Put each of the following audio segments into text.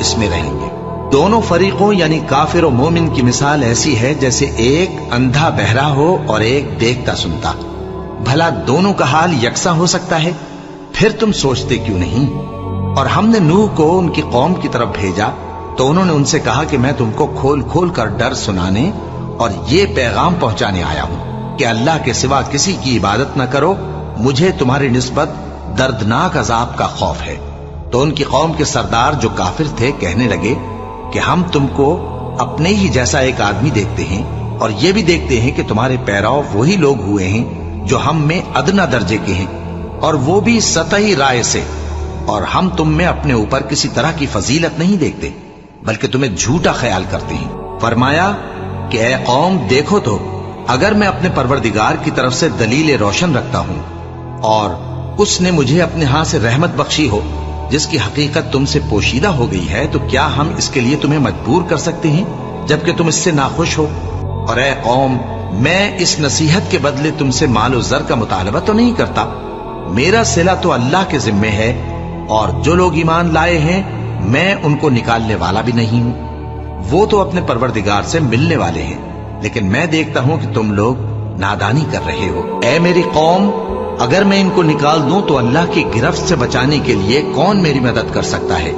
اس میں رہیں گے۔ دونوں فریقوں یعنی کافر و مومن کی مثال ایسی ہے جیسے ایک اندھا بہرا ہو اور ایک دیکھتا سنتا۔ بھلا دونوں کا حال یکساں ہو سکتا ہے؟ پھر تم سوچتے کیوں نہیں؟ اور ہم نے نوح کو ان کی قوم کی طرف بھیجا تو انہوں نے ان سے کہا کہ میں تم کو کھول کھول کر ڈر سنانے اور یہ پیغام پہنچانے آیا ہوں کہ اللہ کے سوا کسی کی عبادت نہ کرو، مجھے تمہاری نسبت دردناک عذاب کا خوف ہے۔ تو ان کی قوم کے سردار جو کافر تھے کہنے لگے کہ ہم تم کو اپنے ہی جیسا ایک آدمی دیکھتے ہیں اور یہ بھی دیکھتے ہیں کہ تمہارے پیراؤ وہی لوگ ہوئے ہیں جو ہم میں ادنا درجے کے ہیں، اور وہ بھی سطحی رائے سے، اور ہم تم میں اپنے اوپر کسی طرح کی فضیلت نہیں دیکھتے بلکہ تمہیں جھوٹا خیال کرتے ہیں۔ فرمایا کہ اے قوم دیکھو تو، اگر میں اپنے پروردگار کی طرف سے دلیل روشن رکھتا ہوں اور اس نے مجھے اپنے ہاں سے رحمت بخشی ہو جس کی حقیقت تم سے پوشیدہ ہو گئی ہے، تو کیا ہم اس کے لیے تمہیں مجبور کر سکتے ہیں جبکہ تم اس سے ناخوش ہو؟ اور اے قوم، میں اس نصیحت کے بدلے تم سے مال و زر کا مطالبہ تو نہیں کرتا، میرا صلہ تو اللہ کے ذمے ہے، اور جو لوگ ایمان لائے ہیں میں ان کو نکالنے والا بھی نہیں ہوں، وہ تو اپنے پروردگار سے ملنے والے ہیں، لیکن میں دیکھتا ہوں کہ تم لوگ نادانی کر رہے ہو۔ اے میری قوم، اگر میں ان کو نکال دوں تو اللہ کی گرفت سے بچانے کے لیے کون میری مدد کر سکتا ہے؟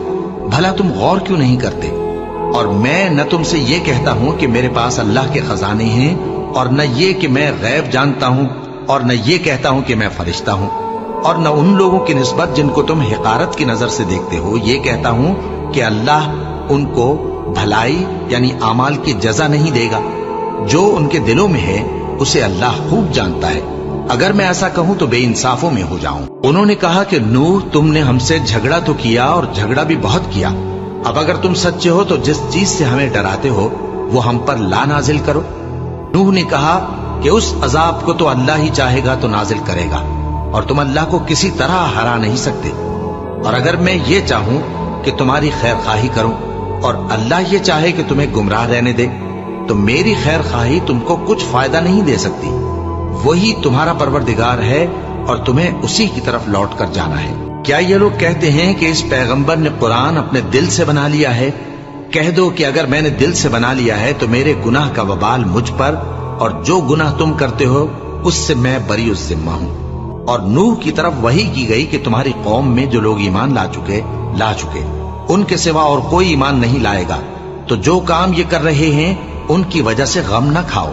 بھلا تم غور کیوں نہیں کرتے؟ اور میں نہ تم سے یہ کہتا ہوں کہ میرے پاس اللہ کے خزانے ہیں، اور نہ یہ کہ میں غیب جانتا ہوں، اور نہ یہ کہتا ہوں کہ میں فرشتہ ہوں، اور نہ ان لوگوں کی نسبت جن کو تم حقارت کی نظر سے دیکھتے ہو یہ کہتا ہوں کہ اللہ ان کو بھلائی یعنی اعمال کی جزا نہیں دے گا۔ جو ان کے دلوں میں ہے اسے اللہ خوب جانتا ہے، اگر میں ایسا کہوں تو بے انصافوں میں ہو جاؤں۔ انہوں نے کہا کہ نوح، تم نے ہم سے جھگڑا تو کیا اور جھگڑا بھی بہت کیا، اب اگر تم سچے ہو تو جس چیز سے ہمیں ڈراتے ہو وہ ہم پر لا نازل کرو۔ نوح نے کہا کہ اس عذاب کو تو اللہ ہی چاہے گا تو نازل کرے گا، اور تم اللہ کو کسی طرح ہرا نہیں سکتے، اور اگر میں یہ چاہوں کہ تمہاری خیر خواہی کروں اور اللہ یہ چاہے کہ تمہیں گمراہ رہنے دے تو میری خیر خواہی تم کو کچھ فائدہ نہیں دے سکتی۔ وہی تمہارا پروردگار ہے اور تمہیں اسی کی طرف لوٹ کر جانا ہے۔ کیا یہ لوگ کہتے ہیں کہ اس پیغمبر نے قرآن اپنے دل سے بنا لیا ہے؟ کہہ دو کہ اگر میں نے دل سے بنا لیا ہے تو میرے گناہ کا وبال مجھ پر، اور جو گناہ تم کرتے ہو اس سے میں بری الذمہ ہوں۔ اور نوح کی طرف وحی کی گئی کہ تمہاری قوم میں جو لوگ ایمان لا چکے ان کے سوا اور کوئی ایمان نہیں لائے گا، تو جو کام یہ کر رہے ہیں ان کی وجہ سے غم نہ کھاؤ،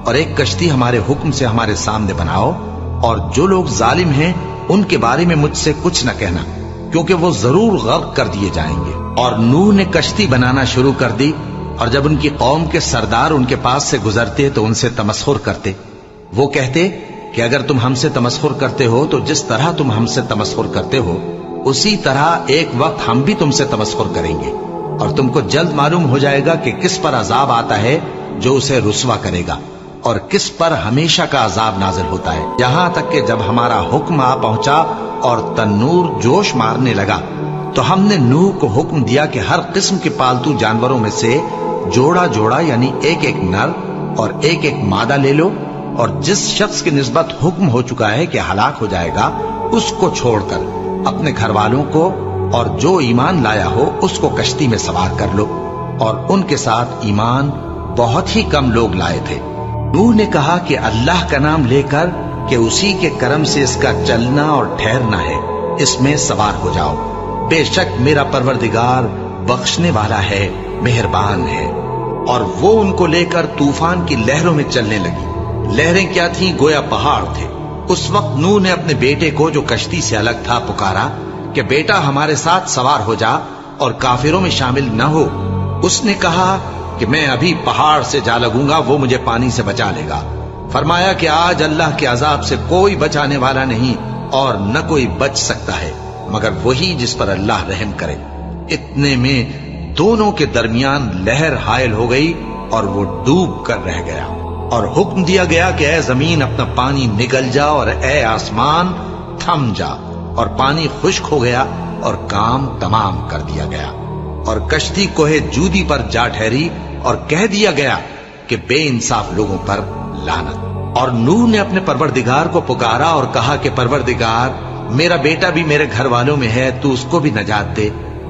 اور ایک کشتی ہمارے حکم سے ہمارے سامنے بناؤ، اور جو لوگ ظالم ہیں ان کے بارے میں مجھ سے کچھ نہ کہنا، کیونکہ وہ ضرور غرق کر دیے جائیں گے۔ اور نوح نے کشتی بنانا شروع کر دی، اور جب ان کی قوم کے سردار ان کے پاس سے گزرتے تو ان سے تمسخر کرتے۔ وہ کہتے کہ اگر تم ہم سے تمسخر کرتے ہو تو جس طرح تم ہم سے تمسخر کرتے ہو اسی طرح ایک وقت ہم بھی تم سے تمسخر کریں گے، اور تم کو جلد معلوم ہو جائے گا کہ کس پر عذاب آتا ہے جو اسے رسوا کرے گا، اور کس پر ہمیشہ کا عذاب نازل ہوتا ہے، یہاں تک کہ جب ہمارا حکم آ پہنچا اور تنور جوش مارنے لگا تو ہم نے نوح کو حکم دیا کہ ہر قسم کے پالتو جانوروں میں سے جوڑا جوڑا یعنی ایک ایک نر اور ایک ایک مادہ لے لو، اور جس شخص کی نسبت حکم ہو چکا ہے کہ ہلاک ہو جائے گا اس کو چھوڑ کر اپنے گھر والوں کو اور جو ایمان لایا ہو اس کو کشتی میں سوار کر لو۔ اور ان کے ساتھ ایمان بہت ہی کم لوگ لائے تھے۔ نوح نے کہا کہ اللہ کا نام لے کر کہ اسی کے کرم سے اس کا چلنا اور ٹھہرنا ہے، اس میں سوار ہو جاؤ، بے شک میرا پروردگار بخشنے والا ہے، مہربان ہے۔ اور وہ ان کو لے کر طوفان کی لہروں میں چلنے لگی۔ لہریں کیا تھیں؟ گویا پہاڑ تھے۔ اس وقت نوح نے اپنے بیٹے کو جو کشتی سے الگ تھا پکارا کہ بیٹا ہمارے ساتھ سوار ہو جا اور کافروں میں شامل نہ ہو۔ اس نے کہا کہ میں ابھی پہاڑ سے جا لگوں گا، وہ مجھے پانی سے بچا لے گا۔ فرمایا کہ آج اللہ کے عذاب سے کوئی بچانے والا نہیں اور نہ کوئی بچ سکتا ہے مگر وہی جس پر اللہ رحم کرے۔ اتنے میں دونوں کے درمیان لہر حائل ہو گئی اور وہ ڈوب کر رہ گیا، اور حکم دیا گیا کہ اے زمین اپنا پانی نگل جا اور اے آسمان تھم جا، اور پانی خشک ہو گیا اور کام تمام کر دیا گیا، اور کشتی کوہ جودی پر جا ٹھہری، اور کہہ دیا گیا کہ بے انصاف لوگوں پر لعنت۔ اور نوح نے اپنے پروردگار کو پکارا اور کہا کہ پروردگار، میرا بیٹا بھی میرے گھر والوں میں ہے، تو اس کو بھی نجات دے،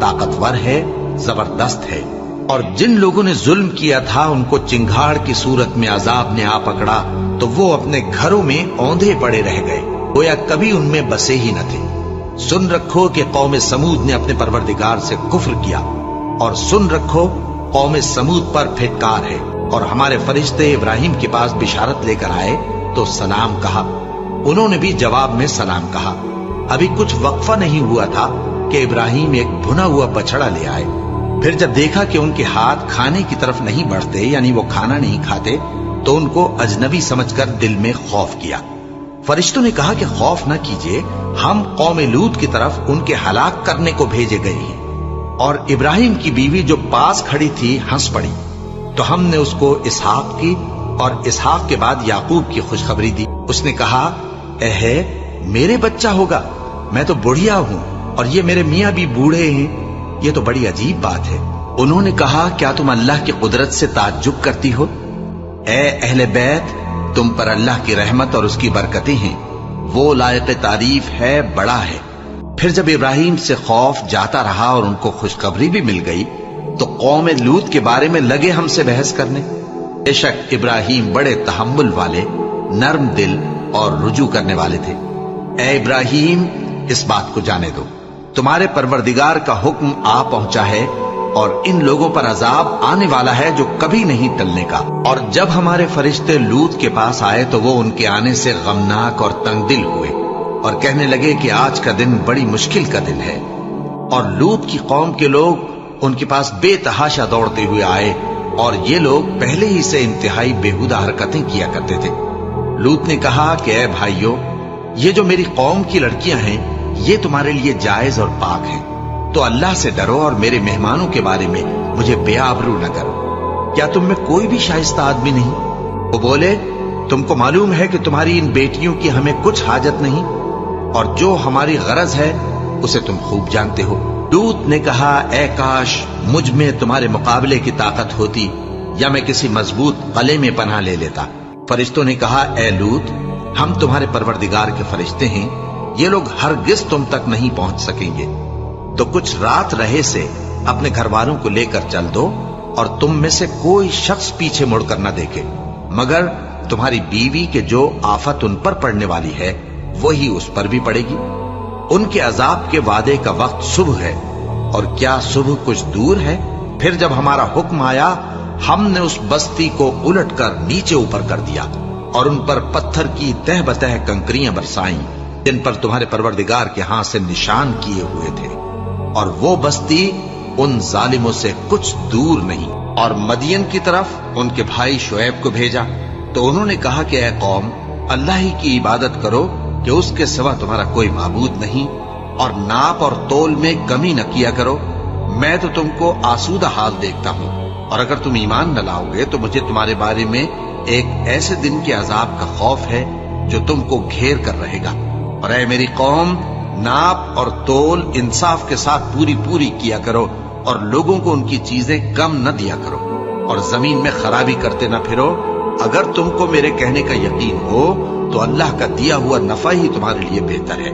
طاقتور ہے، زبردست ہے۔ اور جن لوگوں نے ظلم کیا تھا ان کو چنگھاڑ کی صورت میں عذاب نے آ پکڑا تو وہ اپنے گھروں میں اوندھے پڑے رہ گئے، گویا کبھی ان میں بسے ہی نہ تھے۔ سن رکھو کہ قوم سمود نے اپنے پروردگار سے کفر کیا، اور سن رکھو قوم سمود پر پھٹکار ہے۔ اور ہمارے فرشتے ابراہیم کے پاس بشارت لے کر آئے تو سلام کہا، انہوں نے بھی جواب میں سلام کہا۔ ابھی کچھ وقفہ نہیں ہوا تھا کہ ابراہیم ایک بھنا ہوا بچڑا لے آئے۔ پھر جب دیکھا کہ ان کے ہاتھ کھانے کی طرف نہیں بڑھتے، یعنی وہ کھانا نہیں کھاتے، تو ان کو اجنبی سمجھ کر دل میں خوف کیا۔ فرشتوں نے کہا کہ خوف نہ کیجیے، ہم قوم لوط کی طرف ان کے ہلاک کرنے کو بھیجے گئے ہیں۔ اور ابراہیم کی بیوی جو پاس کھڑی تھی ہنس پڑی، تو ہم نے اس کو اسحاق کی اور اسحاق کے بعد یعقوب کی خوشخبری دی۔ اس نے کہا، اے میرے بچہ ہوگا، میں تو بڑھیا ہوں اور یہ میرے میاں بھی بوڑھے ہیں، یہ تو بڑی عجیب بات ہے۔ انہوں نے کہا، کیا تم اللہ کی قدرت سے تعجب کرتی ہو؟ اے اہل بیت، تم پر اللہ کی رحمت اور اس کی برکتیں ہیں، وہ لائق تعریف ہے، بڑا ہے۔ پھر جب ابراہیم سے خوف جاتا رہا اور ان کو خوشخبری بھی مل گئی تو قوم لوط کے بارے میں لگے ہم سے بحث کرنے۔ بے شک ابراہیم بڑے تحمل والے، نرم دل اور رجوع کرنے والے تھے۔ اے ابراہیم، اس بات کو جانے دو، تمہارے پروردگار کا حکم آ پہنچا ہے اور ان لوگوں پر عذاب آنے والا ہے جو کبھی نہیں ٹلنے کا۔ اور جب ہمارے فرشتے لوط کے پاس آئے تو وہ ان کے آنے سے غمناک اور تنگ دل ہوئے اور کہنے لگے کہ آج کا دن بڑی مشکل کا دن ہے۔ اور لوط کی قوم کے لوگ ان کے پاس بے تحاشا دوڑتے ہوئے آئے، اور یہ لوگ پہلے ہی سے انتہائی بےہودہ حرکتیں کیا کرتے تھے۔ لوط نے کہا کہ اے بھائیو، یہ جو میری قوم کی لڑکیاں ہیں یہ تمہارے لیے جائز اور پاک ہیں، تو اللہ سے ڈرو اور میرے مہمانوں کے بارے میں مجھے بے آبرو نہ کرو۔ کیا تم میں کوئی بھی شائستہ آدمی نہیں؟ وہ بولے، تم کو معلوم ہے کہ تمہاری ان بیٹیوں کی ہمیں کچھ حاجت نہیں، اور جو ہماری غرض ہے اسے تم خوب جانتے ہو۔ لوط نے کہا، اے کاش مجھ میں تمہارے مقابلے کی طاقت ہوتی، یا میں کسی مضبوط قلعے میں پناہ لے لیتا۔ فرشتوں نے کہا، اے لوط، ہم تمہارے پروردگار کے فرشتے ہیں، یہ لوگ ہرگز تم تک نہیں پہنچ سکیں گے، تو کچھ رات رہے سے اپنے گھر والوں کو لے کر چل دو، اور تم میں سے کوئی شخص پیچھے مڑ کر نہ دیکھے، مگر تمہاری بیوی کے جو آفت ان پر پڑنے والی ہے وہی اس پر بھی پڑے گی۔ ان کے عذاب کے وعدے کا وقت صبح ہے، اور کیا صبح کچھ دور ہے؟ پھر جب ہمارا حکم آیا ہم نے اس بستی کو الٹ کر نیچے اوپر کر دیا، اور ان پر پتھر کی تہ بتہ کنکریاں برسائیں جن پر تمہارے پروردگار کے ہاں سے نشان کیے ہوئے تھے، اور وہ بستی ان ظالموں سے کچھ دور نہیں۔ اور مدین کی طرف ان کے بھائی شعیب کو بھیجا، تو انہوں نے کہا کہ اے قوم، اللہ ہی کی عبادت کرو کہ اس کے سوا تمہارا کوئی معبود نہیں، اور ناپ اور تول میں کمی نہ کیا کرو، میں تو تم کو آسودہ حال دیکھتا ہوں، اور اگر تم ایمان نہ لاؤ گے تو مجھے تمہارے بارے میں ایک ایسے دن کے عذاب کا خوف ہے جو تم کو گھیر کر رہے گا۔ اور اے میری قوم، ناپ اور تول انصاف کے ساتھ پوری کیا کرو، اور لوگوں کو ان کی چیزیں کم نہ دیا کرو، اور زمین میں خرابی کرتے نہ پھرو۔ اگر تم کو میرے کہنے کا یقین ہو تو اللہ کا دیا ہوا نفع ہی تمہارے لیے بہتر ہے،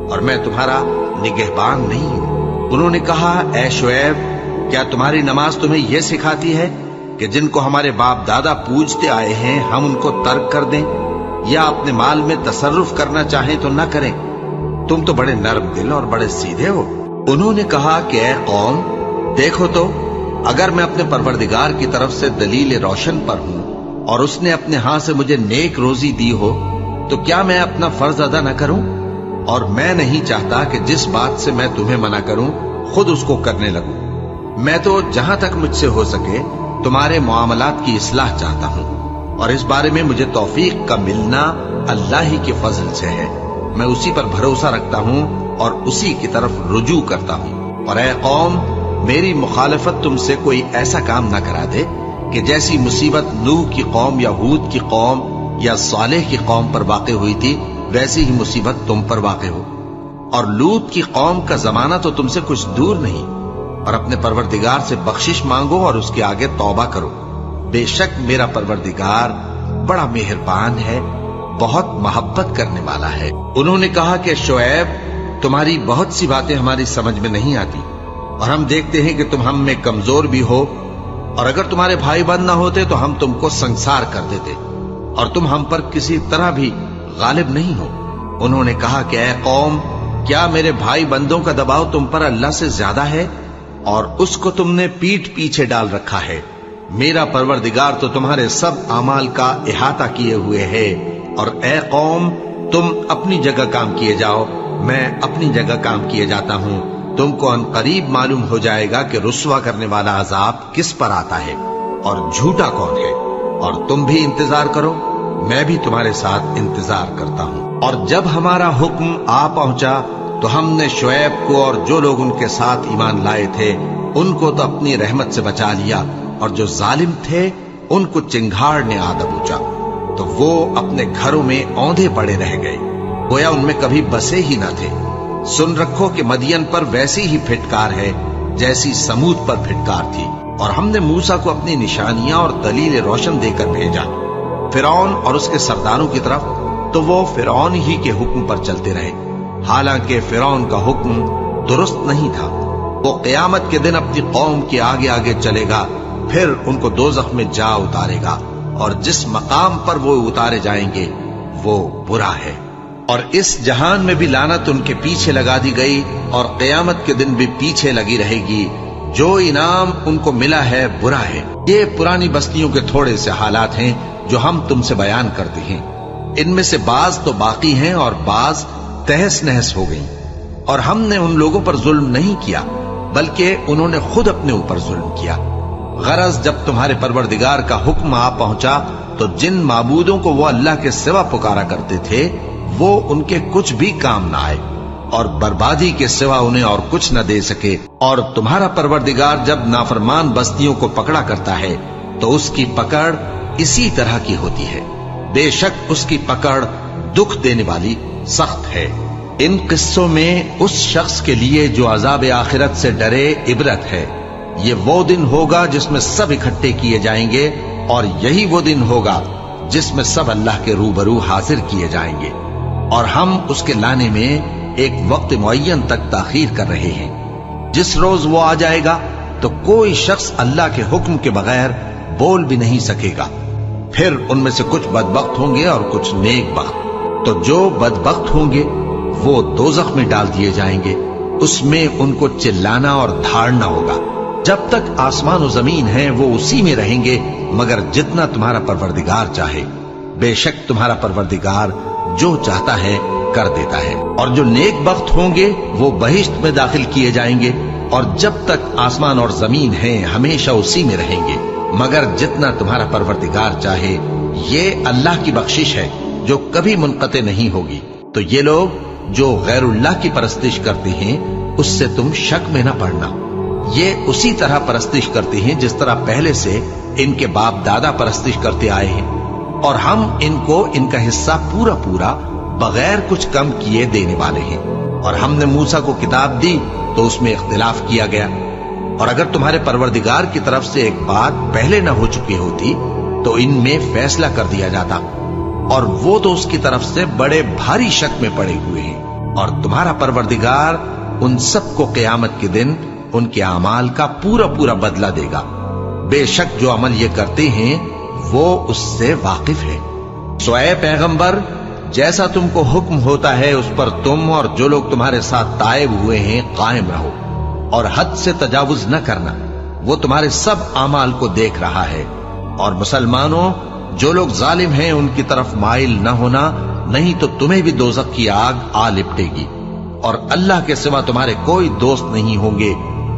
اور میں تمہارا نگہبان نہیں ہوں۔ انہوں نے کہا، اے شعیب، کیا تمہاری نماز تمہیں یہ سکھاتی ہے کہ جن کو ہمارے باپ دادا پوجتے آئے ہیں ہم ان کو ترک کر دیں، یا اپنے مال میں تصرف کرنا چاہیں تو نہ کریں؟ تم تو بڑے نرم دل اور بڑے سیدھے ہو۔ انہوں نے کہا کہ اے قوم، دیکھو تو، اگر میں اپنے پروردگار کی طرف سے دلیل روشن پر ہوں اور اس نے اپنے ہاں سے مجھے نیک روزی دی ہو تو کیا میں اپنا فرض ادا نہ کروں؟ اور میں نہیں چاہتا کہ جس بات سے میں تمہیں منع کروں خود اس کو کرنے لگوں۔ میں تو جہاں تک مجھ سے ہو سکے تمہارے معاملات کی اصلاح چاہتا ہوں، اور اس بارے میں مجھے توفیق کا ملنا اللہ ہی کے فضل سے ہے۔ میں اسی پر بھروسہ رکھتا ہوں اور اسی کی طرف رجوع کرتا ہوں۔ اور اے قوم، میری مخالفت تم سے کوئی ایسا کام نہ کرا دے کہ جیسی مصیبت نوح کی قوم یا ہود کی قوم یا صالح کی قوم پر واقع ہوئی تھی ویسی ہی مصیبت تم پر واقع ہو۔ اور لوط کی قوم کا زمانہ تو تم سے کچھ دور نہیں، اور اپنے پروردگار سے بخشش مانگو اور اس کے آگے توبہ کرو، بے شک میرا پروردگار بڑا مہربان ہے، بہت محبت کرنے والا ہے۔ انہوں نے کہا کہ شعیب، تمہاری بہت سی باتیں ہماری سمجھ میں نہیں آتی، اور ہم دیکھتے ہیں کہ تم ہم میں کمزور بھی ہو، اور اگر تمہارے بھائی بند نہ ہوتے تو ہم تم کو سنسار کر دیتے، اور تم ہم پر کسی طرح بھی غالب نہیں ہو۔ انہوں نے کہا کہ اے قوم، کیا میرے بھائی بندوں کا دباؤ تم پر اللہ سے زیادہ ہے، اور اس کو تم نے پیٹھ پیچھے ڈال رکھا ہے؟ میرا پروردگار تو تمہارے سب اعمال کا احاطہ کیے ہوئے ہے، اور اے قوم، تم اپنی جگہ کام کیے جاؤ، میں اپنی جگہ کام کیے جاتا ہوں۔ تم کو ان قریب معلوم ہو جائے گا کہ رسوا کرنے والا عذاب کس پر آتا ہے اور جھوٹا کون ہے، اور تم بھی انتظار کرو، میں بھی تمہارے ساتھ انتظار کرتا ہوں۔ اور جب ہمارا حکم آ پہنچا تو ہم نے شعیب کو اور جو لوگ ان کے ساتھ ایمان لائے تھے ان کو تو اپنی رحمت سے بچا لیا، اور جو ظالم تھے ان کو چنگھاڑ نے آ دبوچا، تو وہ اپنے گھروں میں اوندھے پڑے رہ گئے، گویا ان میں کبھی بسے ہی نہ تھے۔ سن رکھو کہ مدین پر ویسی ہی پھٹکار ہے جیسی سمود پر پھٹکار تھی، اور ہم نے موسیٰ کو اپنی نشانیاں اور دلیل روشن دے کر بھیجا فرعون اور اس کے سرداروں کی طرف، تو وہ فرعون ہی کے حکم پر چلتے رہے، حالانکہ فرعون کا حکم درست نہیں تھا۔ وہ قیامت کے دن اپنی قوم کے آگے آگے چلے گا، پھر ان کو دوزخ میں جا اتارے گا، اور جس مقام پر وہ اتارے جائیں گے وہ برا ہے۔ اور اس جہان میں بھی لعنت ان کے پیچھے لگا دی گئی، اور قیامت کے دن بھی پیچھے لگی رہے گی۔ جو انعام ان کو ملا ہے برا ہے۔ یہ پرانی بستیوں کے تھوڑے سے حالات ہیں جو ہم تم سے بیان کرتے ہیں، ان میں سے بعض تو باقی ہیں اور بعض تہس نہس ہو گئیں۔ اور ہم نے ان لوگوں پر ظلم نہیں کیا بلکہ انہوں نے خود اپنے اوپر ظلم کیا۔ غرض جب تمہارے پروردگار کا حکم آ پہنچا تو جن معبودوں کو وہ اللہ کے سوا پکارا کرتے تھے وہ ان کے کچھ بھی کام نہ آئے، اور بربادی کے سوا انہیں اور کچھ نہ دے سکے۔ اور تمہارا پروردگار جب نافرمان بستیوں کو پکڑا کرتا ہے تو اس کی پکڑ اسی طرح کی ہوتی ہے، بے شک اس کی پکڑ دکھ دینے والی سخت ہے۔ ان قصوں میں اس شخص کے لیے جو عذاب آخرت سے ڈرے عبرت ہے۔ یہ وہ دن ہوگا جس میں سب اکٹھے کیے جائیں گے، اور یہی وہ دن ہوگا جس میں سب اللہ کے روبرو حاضر کیے جائیں گے، اور ہم اس کے لانے میں ایک وقت معین تک تاخیر کر رہے ہیں۔ جس روز وہ آ جائے گا تو کوئی شخص اللہ کے حکم کے بغیر بول بھی نہیں سکے گا۔ پھر ان میں سے کچھ بدبخت ہوں گے اور کچھ نیک بخت۔ تو جو بدبخت ہوں گے وہ دوزخ میں ڈال دیے جائیں گے، اس میں ان کو چلانا اور دھاڑنا ہوگا۔ جب تک آسمان و زمین ہیں وہ اسی میں رہیں گے مگر جتنا تمہارا پروردگار چاہے۔ بے شک تمہارا پروردگار جو چاہتا ہے کر دیتا ہے۔ اور جو نیک بخت ہوں گے وہ بہشت میں داخل کیے جائیں گے، اور جب تک آسمان اور زمین ہیں ہمیشہ اسی میں رہیں گے مگر جتنا تمہارا پروردگار چاہے۔ یہ اللہ کی بخشش ہے جو کبھی منقطع نہیں ہوگی۔ تو یہ لوگ جو غیر اللہ کی پرستش کرتے ہیں اس سے تم شک میں نہ پڑنا۔ یہ اسی طرح پرستش کرتے ہیں جس طرح پہلے سے ان کے باپ دادا پرستش کرتے آئے ہیں، اور ہم ان کو ان کا حصہ پورا پورا بغیر کچھ کم کیے دینے والے ہیں۔ اور ہم نے موسیٰ کو کتاب دی تو اس میں اختلاف کیا گیا، اور اگر تمہارے پروردگار کی طرف سے ایک بات پہلے نہ ہو چکی ہوتی تو ان میں فیصلہ کر دیا جاتا، اور وہ تو اس کی طرف سے بڑے بھاری شک میں پڑے ہوئے ہیں۔ اور تمہارا پروردگار ان سب کو قیامت کے دن ان کے اعمال کا پورا پورا بدلہ دے گا۔ بے شک جو عمل یہ کرتے ہیں وہ اس سے واقف ہے۔ سو اے پیغمبر، جیسا تم کو حکم ہوتا ہے اس پر تم اور جو لوگ تمہارے ساتھ تائب ہوئے ہیں قائم رہو، اور حد سے تجاوز نہ کرنا، وہ تمہارے سب اعمال کو دیکھ رہا ہے۔ اور مسلمانوں، جو لوگ ظالم ہیں ان کی طرف مائل نہ ہونا، نہیں تو تمہیں بھی دوزخ کی آگ آ لپٹے گی، اور اللہ کے سوا تمہارے کوئی دوست نہیں ہوں گے،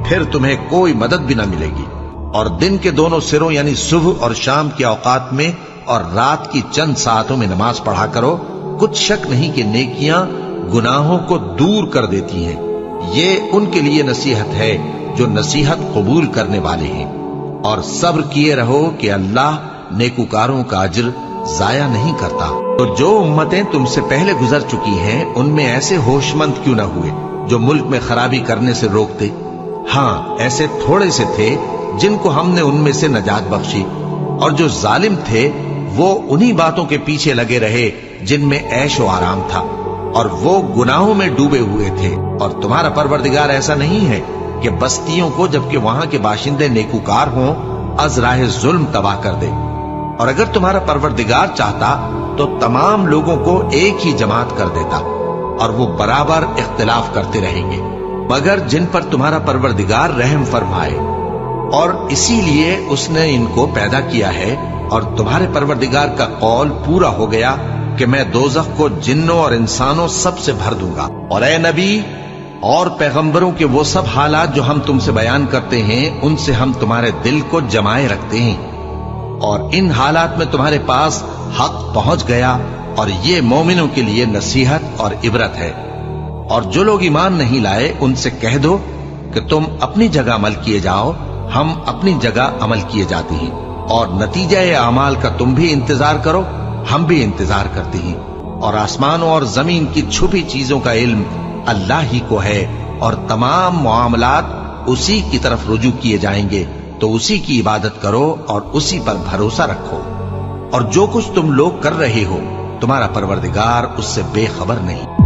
پھر تمہیں کوئی مدد بھی نہ ملے گی۔ اور دن کے دونوں سروں یعنی صبح اور شام کے اوقات میں اور رات کی چند ساعتوں میں نماز پڑھا کرو، کچھ شک نہیں کہ نیکیاں گناہوں کو دور کر دیتی ہیں۔ یہ ان کے لیے نصیحت ہے جو نصیحت قبول کرنے والے ہیں۔ اور صبر کیے رہو کہ اللہ نیکوکاروں کا اجر ضائع نہیں کرتا۔ تو جو امتیں تم سے پہلے گزر چکی ہیں ان میں ایسے ہوش مند کیوں نہ ہوئے جو ملک میں خرابی کرنے سے روکتے؟ ہاں، ایسے تھوڑے سے تھے جن کو ہم نے ان میں سے نجات بخشی، اور جو ظالم تھے وہ انہی باتوں کے پیچھے لگے رہے جن میں عیش و آرام تھا، اور وہ گناہوں میں ڈوبے ہوئے تھے۔ اور تمہارا پروردگار ایسا نہیں ہے کہ بستیوں کو جبکہ وہاں کے باشندے نیکوکار ہوں از راہ ظلم تباہ کر دے، اور اگر تمہارا پروردگار چاہتا تو تمام لوگوں کو ایک ہی جماعت کر دیتا، اور وہ برابر اختلاف کرتے رہیں گے مگر جن پر تمہارا پروردگار رحم فرمائے، اور اسی لیے اس نے ان کو پیدا کیا ہے، اور تمہارے پروردگار کا قول پورا ہو گیا کہ میں دوزخ کو جنوں اور انسانوں سب سے بھر دوں گا۔ اور اے نبی اور پیغمبروں کے وہ سب حالات جو ہم تم سے بیان کرتے ہیں ان سے ہم تمہارے دل کو جمائے رکھتے ہیں، اور ان حالات میں تمہارے پاس حق پہنچ گیا، اور یہ مومنوں کے لیے نصیحت اور عبرت ہے۔ اور جو لوگ ایمان نہیں لائے ان سے کہہ دو کہ تم اپنی جگہ عمل کیے جاؤ، ہم اپنی جگہ عمل کیے جاتے ہیں، اور نتیجہ اعمال کا تم بھی انتظار کرو، ہم بھی انتظار کرتے ہیں۔ اور آسمانوں اور زمین کی چھپی چیزوں کا علم اللہ ہی کو ہے، اور تمام معاملات اسی کی طرف رجوع کیے جائیں گے، تو اسی کی عبادت کرو اور اسی پر بھروسہ رکھو، اور جو کچھ تم لوگ کر رہے ہو تمہارا پروردگار اس سے بے خبر نہیں۔